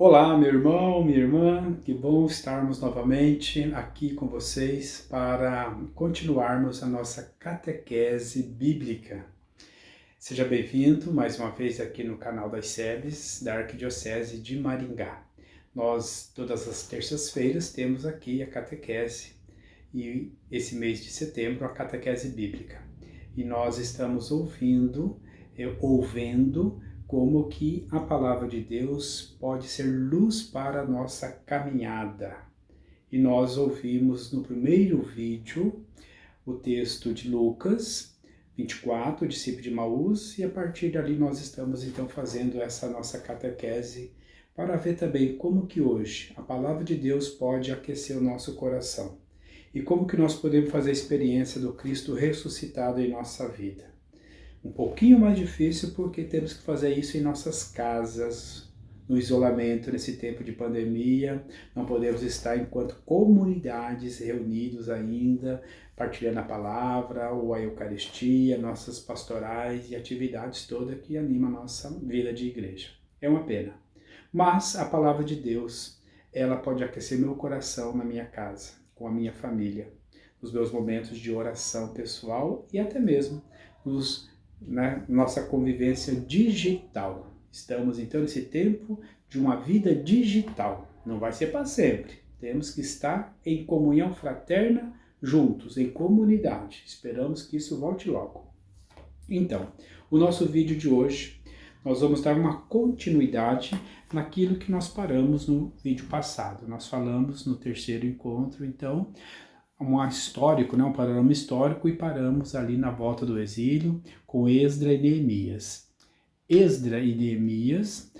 Olá, meu irmão, minha irmã, que bom estarmos novamente aqui com vocês para continuarmos a nossa catequese bíblica. Seja bem-vindo mais uma vez aqui no canal das SEBs da Arquidiocese de Maringá. Nós, todas as terças-feiras, temos aqui a catequese e esse mês de setembro a catequese bíblica. E nós estamos ouvendo como que a palavra de Deus pode ser luz para a nossa caminhada. E nós ouvimos no primeiro vídeo o texto de Lucas 24, o discípulo de Emaús, e a partir dali nós estamos então fazendo essa nossa catequese para ver também como que hoje a palavra de Deus pode aquecer o nosso coração e como que nós podemos fazer a experiência do Cristo ressuscitado em nossa vida. Um pouquinho mais difícil porque temos que fazer isso em nossas casas, no isolamento, nesse tempo de pandemia. Não podemos estar enquanto comunidades reunidos ainda, partilhando a palavra ou a Eucaristia, nossas pastorais e atividades todas que animam a nossa vida de igreja. É uma pena. Mas a palavra de Deus, ela pode aquecer meu coração na minha casa, com a minha família, nos meus momentos de oração pessoal e até mesmo na nossa convivência digital. Estamos então nesse tempo de uma vida digital. Não vai ser para sempre. Temos que estar em comunhão fraterna, juntos, em comunidade. Esperamos que isso volte logo. Então, o nosso vídeo de hoje, nós vamos dar uma continuidade naquilo que nós paramos no vídeo passado. Nós falamos no terceiro encontro, então, um panorama histórico, e paramos ali na volta do exílio com Esdra e Neemias. Esdra e Neemias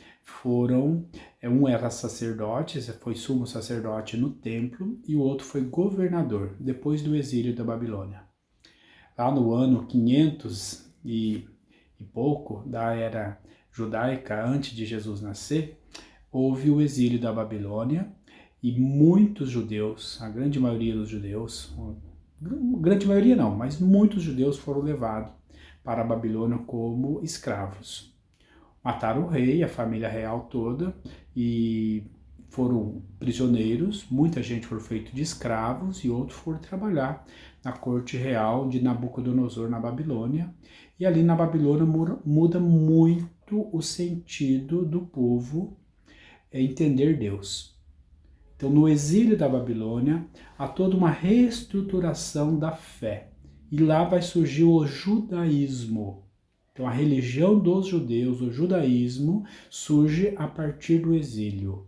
um era sacerdote, foi sumo sacerdote no templo, e o outro foi governador, depois do exílio da Babilônia. Lá no ano 500 e pouco da era judaica, antes de Jesus nascer, houve o exílio da Babilônia, e muitos judeus, a grande maioria dos judeus, grande maioria não, mas muitos judeus foram levados para a Babilônia como escravos. Mataram o rei, a família real toda, e foram prisioneiros. Muita gente foi feita de escravos e outros foram trabalhar na corte real de Nabucodonosor na Babilônia. E ali na Babilônia muda muito o sentido do povo entender Deus. Então, no exílio da Babilônia, há toda uma reestruturação da fé. E lá vai surgir o judaísmo. Então, a religião dos judeus, o judaísmo, surge a partir do exílio.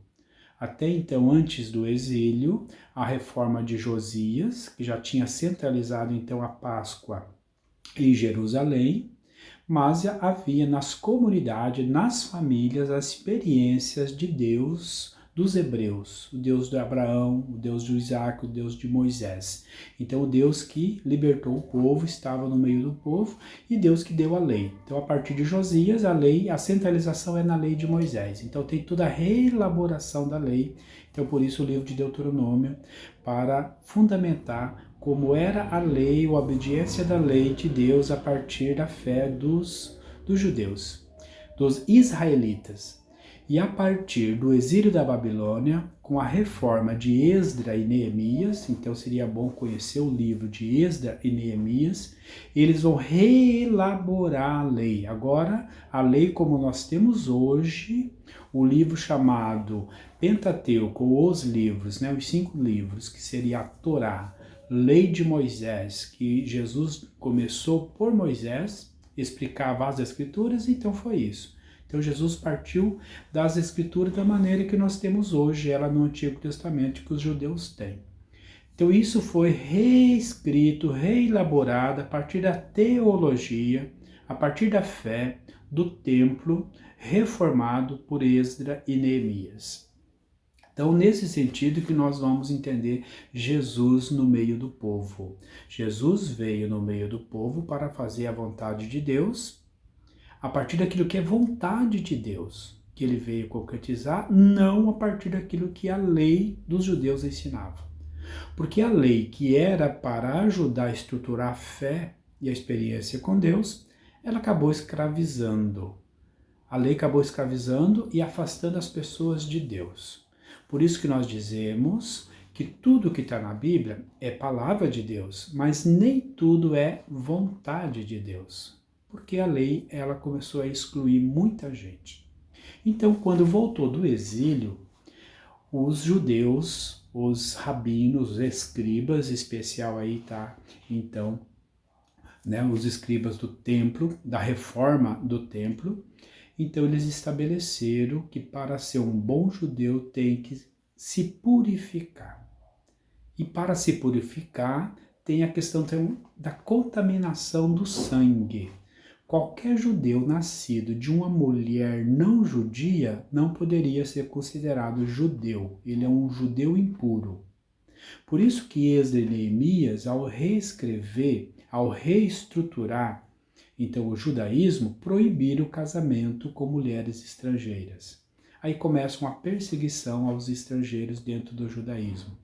Até então, antes do exílio, a reforma de Josias, que já tinha centralizado então a Páscoa em Jerusalém, mas havia nas comunidades, nas famílias, as experiências de Deus dos hebreus, o Deus de Abraão, o Deus de Isaac, o Deus de Moisés. Então, o Deus que libertou o povo estava no meio do povo, e Deus que deu a lei. Então, a partir de Josias, a centralização é na lei de Moisés. Então, tem toda a reelaboração da lei. Então, por isso o livro de Deuteronômio, para fundamentar como era a lei, a obediência da lei de Deus a partir da fé dos judeus, dos israelitas. E a partir do exílio da Babilônia, com a reforma de Esdra e Neemias, então seria bom conhecer o livro de Esdra e Neemias, eles vão reelaborar a lei. Agora, a lei como nós temos hoje, o livro chamado Pentateuco, os livros, os 5 livros, que seria a Torá, Lei de Moisés, que Jesus começou por Moisés, explicava as Escrituras, então foi isso. Então Jesus partiu das Escrituras da maneira que nós temos hoje, ela no Antigo Testamento, que os judeus têm. Então isso foi reescrito, reelaborado a partir da teologia, a partir da fé, do templo, reformado por Esdra e Neemias. Então, nesse sentido que nós vamos entender Jesus no meio do povo. Jesus veio no meio do povo para fazer a vontade de Deus, a partir daquilo que é vontade de Deus, que ele veio concretizar, não a partir daquilo que a lei dos judeus ensinava. Porque a lei que era para ajudar a estruturar a fé e a experiência com Deus, ela acabou escravizando A lei acabou escravizando e afastando as pessoas de Deus. Por isso que nós dizemos que tudo que está na Bíblia é palavra de Deus, mas nem tudo é vontade de Deus, porque a lei ela começou a excluir muita gente. Então, quando voltou do exílio, os judeus, os rabinos, os escribas, especial aí tá, então, né, os escribas do templo, da reforma do templo, então eles estabeleceram que para ser um bom judeu tem que se purificar. E para se purificar tem a questão da contaminação do sangue. Qualquer judeu nascido de uma mulher não judia não poderia ser considerado judeu. Ele é um judeu impuro. Por isso que Esdras e Neemias, ao reescrever, ao reestruturar, então o judaísmo, proibiram o casamento com mulheres estrangeiras. Aí começa uma perseguição aos estrangeiros dentro do judaísmo.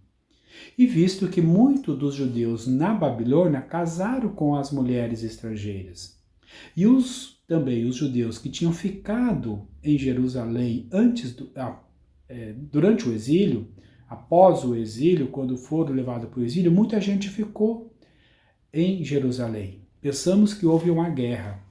E visto que muitos dos judeus na Babilônia casaram com as mulheres estrangeiras, e também os judeus que tinham ficado em Jerusalém durante o exílio, após o exílio, quando foram levados para o exílio, muita gente ficou em Jerusalém. Pensamos que houve uma guerra.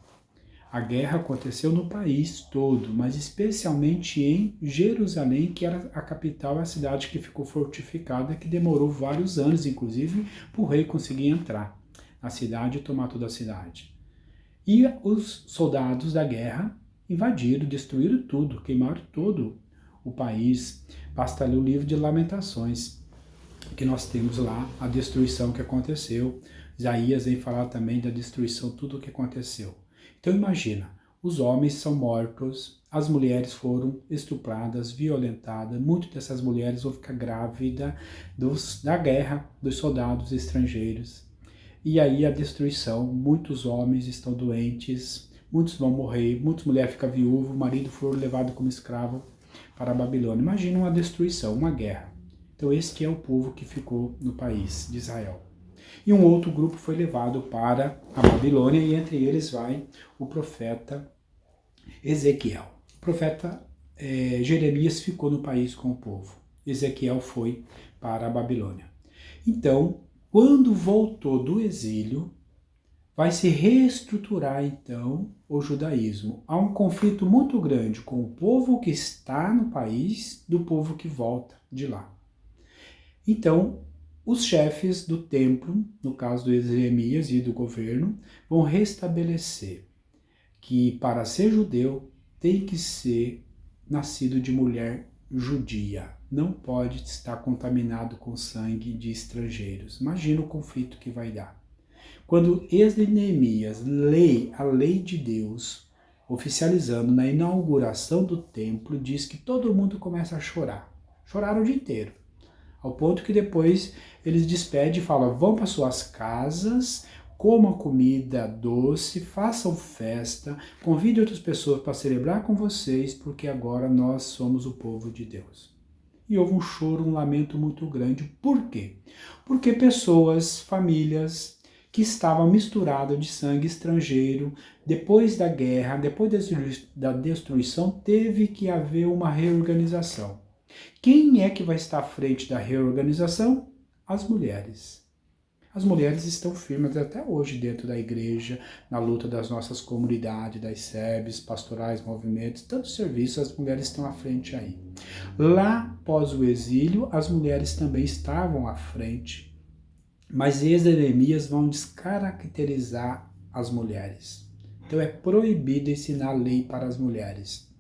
A guerra aconteceu no país todo, mas especialmente em Jerusalém, que era a capital, a cidade que ficou fortificada, que demorou vários anos, inclusive, para o rei conseguir entrar na cidade e tomar toda a cidade. E os soldados da guerra invadiram, destruíram tudo, queimaram todo o país. Basta ler o livro de Lamentações, que nós temos lá a destruição que aconteceu. Isaías vem falar também da destruição, tudo o que aconteceu. Então imagina, os homens são mortos, as mulheres foram estupradas, violentadas, muitas dessas mulheres vão ficar grávidas da guerra, dos soldados estrangeiros. E aí a destruição, muitos homens estão doentes, muitos vão morrer, muitas mulheres ficam viúvas, o marido for levado como escravo para a Babilônia. Imagina uma destruição, uma guerra. Então esse que é o povo que ficou no país de Israel. E um outro grupo foi levado para a Babilônia, e entre eles vai o profeta Ezequiel. O profeta Jeremias ficou no país com o povo. Ezequiel foi para a Babilônia. Então, quando voltou do exílio, vai se reestruturar então o judaísmo. Há um conflito muito grande com o povo que está no país do povo que volta de lá. Então, os chefes do templo, no caso do Jeremias e do governo, vão restabelecer que para ser judeu tem que ser nascido de mulher judia. Não pode estar contaminado com sangue de estrangeiros. Imagina o conflito que vai dar. Quando Esdras e Neemias lê a lei de Deus, oficializando na inauguração do templo, diz que todo mundo começa a chorar. Choraram o dia inteiro. Ao ponto que depois eles despedem e falam, vão para suas casas, comam comida doce, façam festa, convidem outras pessoas para celebrar com vocês, porque agora nós somos o povo de Deus. E houve um choro, um lamento muito grande. Por quê? Porque pessoas, famílias que estavam misturadas de sangue estrangeiro, depois da guerra, depois da destruição, teve que haver uma reorganização. Quem é que vai estar à frente da reorganização? As mulheres. As mulheres estão firmes até hoje dentro da igreja, na luta das nossas comunidades, das SEBs, pastorais, movimentos, tantos serviços, as mulheres estão à frente aí. Lá, após o exílio, as mulheres também estavam à frente, mas Esdras e Neemias vão descaracterizar as mulheres. Então é proibido ensinar a lei para as mulheres.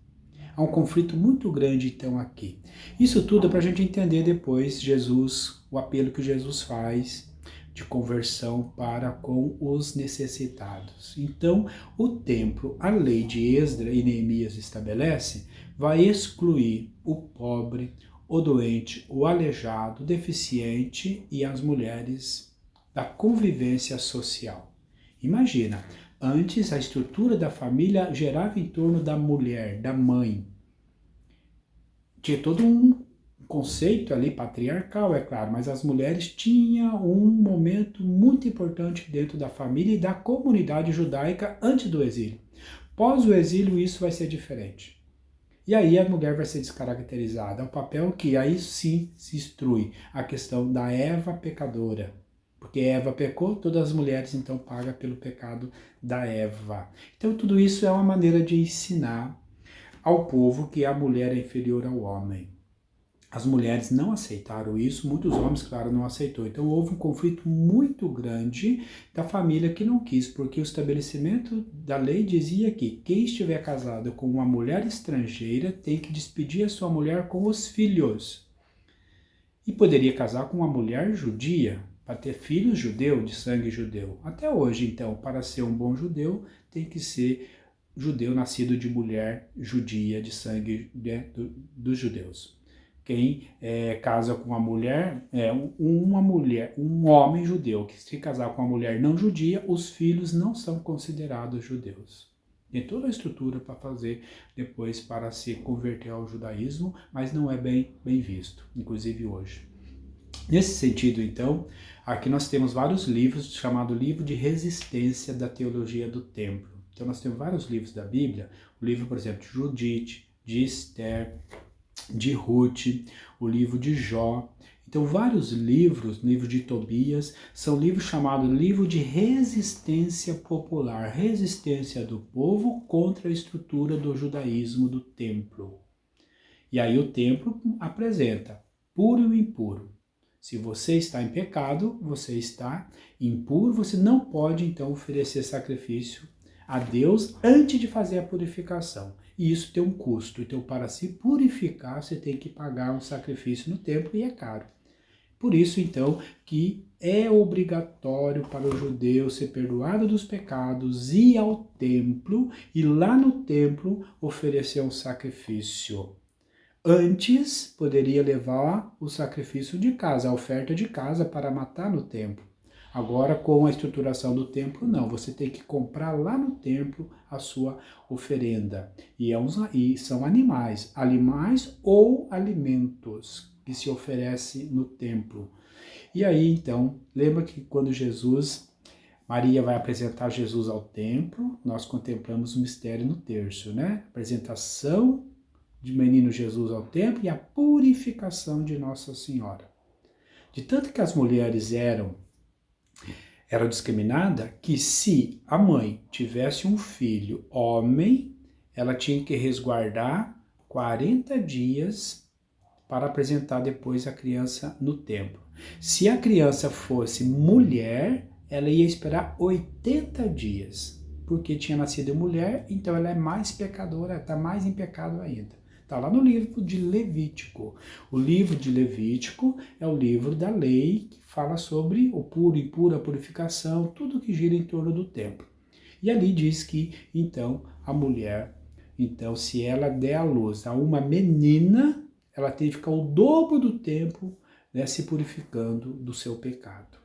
Há um conflito muito grande, então, aqui. Isso tudo é para a gente entender depois Jesus, o apelo que Jesus faz de conversão para com os necessitados. Então, o templo, a lei de Esdras e Neemias estabelece, vai excluir o pobre, o doente, o aleijado, o deficiente e as mulheres da convivência social. Imagina, antes, a estrutura da família gerava em torno da mulher, da mãe. Tinha todo um conceito ali patriarcal, é claro, mas as mulheres tinham um momento muito importante dentro da família e da comunidade judaica antes do exílio. Pós o exílio, isso vai ser diferente. E aí a mulher vai ser descaracterizada. É um papel que aí sim se instrui a questão da Eva pecadora. Porque Eva pecou, todas as mulheres então pagam pelo pecado da Eva. Então tudo isso é uma maneira de ensinar ao povo que a mulher é inferior ao homem. As mulheres não aceitaram isso, muitos homens, claro, não aceitou. Então houve um conflito muito grande da família que não quis, porque o estabelecimento da lei dizia que quem estiver casado com uma mulher estrangeira tem que despedir a sua mulher com os filhos. E poderia casar com uma mulher judia, para ter filhos judeu, de sangue judeu. Até hoje, então, para ser um bom judeu, tem que ser judeu nascido de mulher judia, de sangue dos judeus. Quem casa com uma mulher, um homem judeu que se casar com uma mulher não judia, os filhos não são considerados judeus. Tem toda a estrutura para fazer depois para se converter ao judaísmo, mas não é bem visto, inclusive hoje. Nesse sentido, então, aqui nós temos vários livros, chamado Livro de Resistência da Teologia do Templo. Então nós temos vários livros da Bíblia, o livro, por exemplo, de Judite, de Esther, de Ruth, o livro de Jó. Então vários livros, livro de Tobias, são livros chamados livro de resistência popular, resistência do povo contra a estrutura do judaísmo do templo. E aí o templo apresenta puro e impuro. Se você está em pecado, você está impuro, você não pode então oferecer sacrifício a Deus antes de fazer a purificação. E isso tem um custo. Então, para se purificar, você tem que pagar um sacrifício no templo e é caro. Por isso, então, que é obrigatório para o judeu ser perdoado dos pecados, ir ao templo e lá no templo oferecer um sacrifício. Antes, poderia levar o sacrifício de casa, a oferta de casa para matar no templo. Agora, com a estruturação do templo, não. Você tem que comprar lá no templo a sua oferenda. E são animais ou alimentos que se oferece no templo. E aí, então, lembra que quando Maria vai apresentar Jesus ao templo, nós contemplamos o mistério no terço, né? Apresentação de menino Jesus ao templo e a purificação de Nossa Senhora. De tanto que as mulheres eram discriminada, que se a mãe tivesse um filho homem, ela tinha que resguardar 40 dias para apresentar depois a criança no templo. Se a criança fosse mulher, ela ia esperar 80 dias, porque tinha nascido mulher, então ela é mais pecadora, está mais em pecado ainda. Está lá no livro de Levítico. O livro de Levítico é o livro da lei que fala sobre o puro e impuro, a purificação, tudo que gira em torno do templo. E ali diz que, então, a mulher, então, se ela der à luz a uma menina, ela tem que ficar o dobro do tempo, né, se purificando do seu pecado.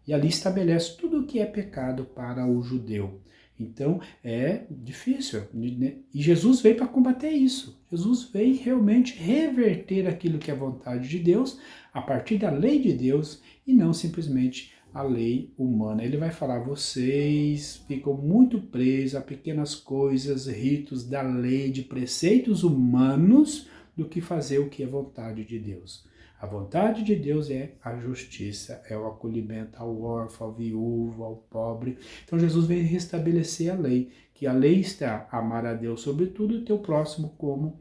E ali estabelece tudo o que é pecado para o judeu. Então, é difícil. Né? E Jesus veio para combater isso. Jesus veio realmente reverter aquilo que é vontade de Deus a partir da lei de Deus e não simplesmente a lei humana. Ele vai falar, vocês ficam muito presos a pequenas coisas, ritos da lei, de preceitos humanos, do que fazer o que é vontade de Deus. A vontade de Deus é a justiça, é o acolhimento ao órfão, ao viúvo, ao pobre. Então Jesus veio restabelecer a lei, que a lei está amar a Deus sobre tudo e teu próximo como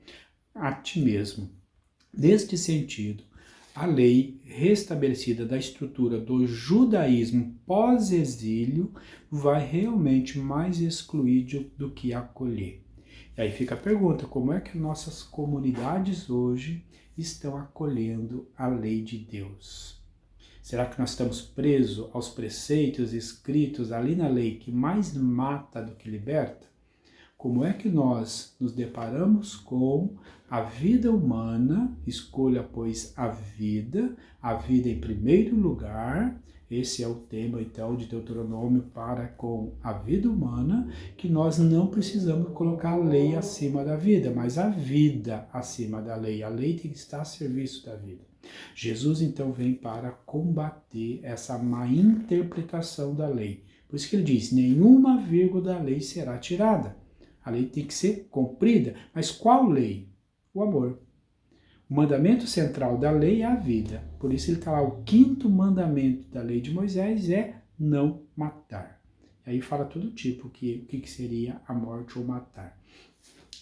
a ti mesmo. Neste sentido, a lei restabelecida da estrutura do judaísmo pós-exílio vai realmente mais excluir do que acolher. E aí fica a pergunta, como é que nossas comunidades hoje estão acolhendo a lei de Deus? Será que nós estamos presos aos preceitos escritos ali na lei que mais mata do que liberta? Como é que nós nos deparamos com a vida humana? Escolha, pois, a vida em primeiro lugar. Esse é o tema, então, de Deuteronômio para com a vida humana, que nós não precisamos colocar a lei acima da vida, mas a vida acima da lei. A lei tem que estar a serviço da vida. Jesus, então, vem para combater essa má interpretação da lei. Por isso que ele diz, nenhuma vírgula da lei será tirada. A lei tem que ser cumprida. Mas qual lei? O amor. O mandamento central da lei é a vida. Por isso ele está lá, o 5º mandamento da lei de Moisés é não matar. E aí fala todo tipo o que seria a morte ou matar.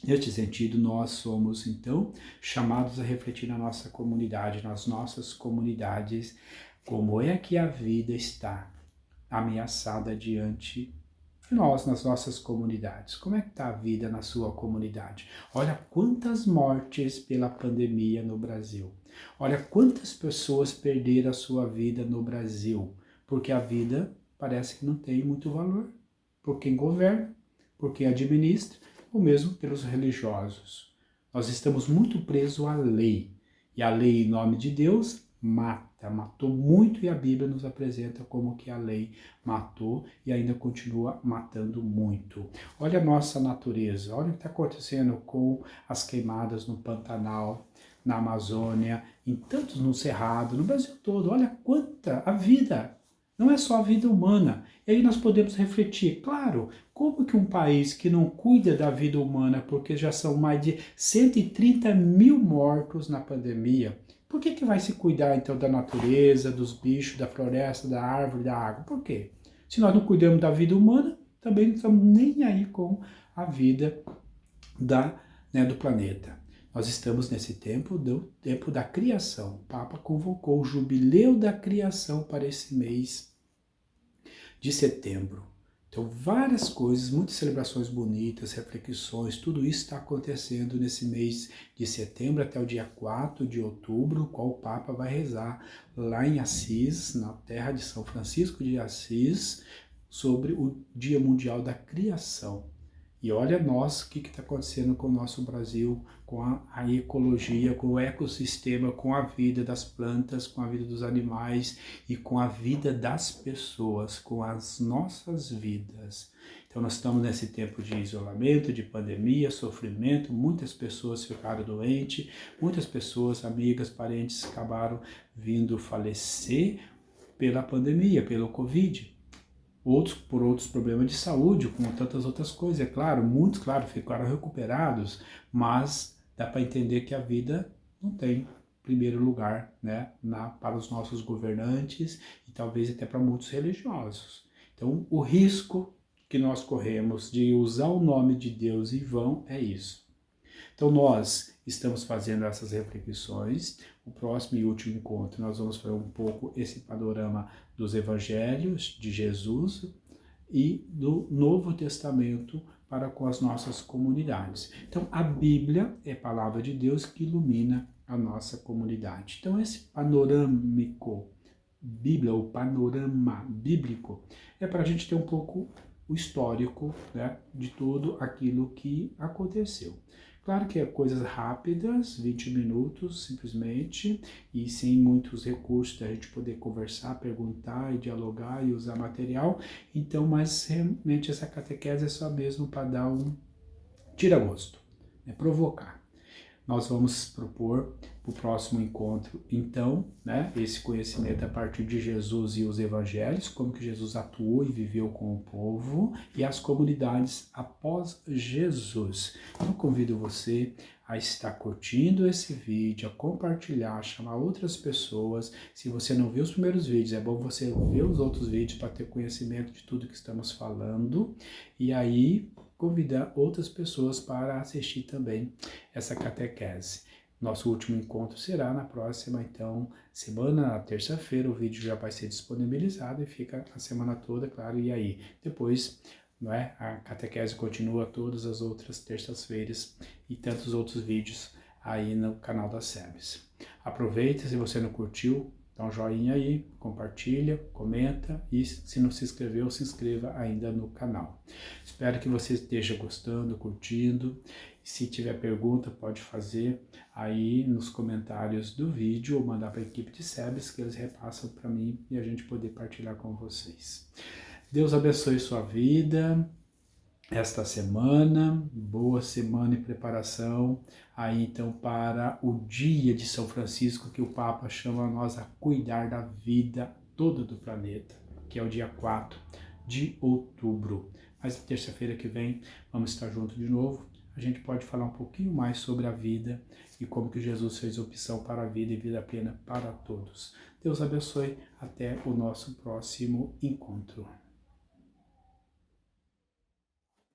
Neste sentido, nós somos, então, chamados a refletir na nossa comunidade, nas nossas comunidades, como é que a vida está ameaçada diante de nós, nas nossas comunidades. Como é que está a vida na sua comunidade? Olha quantas mortes pela pandemia no Brasil. Olha quantas pessoas perderam a sua vida no Brasil, porque a vida parece que não tem muito valor por quem governa, por quem administra, ou mesmo pelos religiosos. Nós estamos muito presos à lei, e a lei, em nome de Deus, matou muito, e a Bíblia nos apresenta como que a lei matou e ainda continua matando muito. Olha a nossa natureza, olha o que está acontecendo com as queimadas no Pantanal, na Amazônia, em tantos no Cerrado, no Brasil todo. Olha quanta a vida, não é só a vida humana. E aí nós podemos refletir, claro, como que um país que não cuida da vida humana, porque já são mais de 130 mil mortos na pandemia, por que vai se cuidar então da natureza, dos bichos, da floresta, da árvore, da água? Por quê? Se nós não cuidamos da vida humana, também não estamos nem aí com a vida do planeta. Nós estamos nesse tempo da criação. O Papa convocou o jubileu da criação para esse mês de setembro. Então, várias coisas, muitas celebrações bonitas, reflexões, tudo isso está acontecendo nesse mês de setembro até o dia 4 de outubro, o qual o Papa vai rezar lá em Assis, na terra de São Francisco de Assis, sobre o Dia Mundial da Criação. E olha nós, o que está acontecendo com o nosso Brasil, com a ecologia, com o ecossistema, com a vida das plantas, com a vida dos animais e com a vida das pessoas, com as nossas vidas. Então nós estamos nesse tempo de isolamento, de pandemia, sofrimento, muitas pessoas ficaram doentes, muitas pessoas, amigas, parentes, acabaram vindo falecer pela pandemia, pelo Covid. Outros por outros problemas de saúde, como tantas outras coisas. É claro, muitos, claro, ficaram recuperados, mas dá para entender que a vida não tem primeiro lugar, né, para os nossos governantes e talvez até para muitos religiosos. Então, o risco que nós corremos de usar o nome de Deus em vão é isso. Então, nós estamos fazendo essas reflexões. O próximo e último encontro, nós vamos fazer um pouco esse panorama dos evangelhos de Jesus e do Novo Testamento para com as nossas comunidades. Então, a Bíblia é a palavra de Deus que ilumina a nossa comunidade. Então, esse panorâmico, Bíblia, o panorama bíblico, é para a gente ter um pouco o histórico, né, de tudo aquilo que aconteceu. Claro que é coisas rápidas, 20 minutos simplesmente, e sem muitos recursos da gente poder conversar, perguntar e dialogar e usar material. Então, mas realmente essa catequese é só mesmo para dar um tira-gosto, né, provocar. Nós vamos propor para o próximo encontro, então, né, esse conhecimento a partir de Jesus e os evangelhos, como que Jesus atuou e viveu com o povo e as comunidades após Jesus. Então, convido você a estar curtindo esse vídeo, a compartilhar, a chamar outras pessoas. Se você não viu os primeiros vídeos, é bom você ver os outros vídeos para ter conhecimento de tudo que estamos falando. E aí, convidar outras pessoas para assistir também essa catequese. Nosso último encontro será na próxima, então, semana, na terça-feira, o vídeo já vai ser disponibilizado e fica a semana toda, claro, e aí? Depois, não é? A catequese continua todas as outras terças-feiras e tantos outros vídeos aí no canal da SEBS. Aproveita, se você não curtiu, dá um joinha aí, compartilha, comenta e se não se inscreveu, se inscreva ainda no canal. Espero que você esteja gostando, curtindo. Se tiver pergunta, pode fazer aí nos comentários do vídeo ou mandar para a equipe de SEBS que eles repassam para mim e a gente poder partilhar com vocês. Deus abençoe sua vida esta semana, boa semana e preparação aí então para o dia de São Francisco, que o Papa chama nós a cuidar da vida toda do planeta, que é o dia 4 de outubro. Mas terça-feira que vem vamos estar juntos de novo. A gente pode falar um pouquinho mais sobre a vida e como que Jesus fez opção para a vida e vida plena para todos. Deus abençoe. Até o nosso próximo encontro.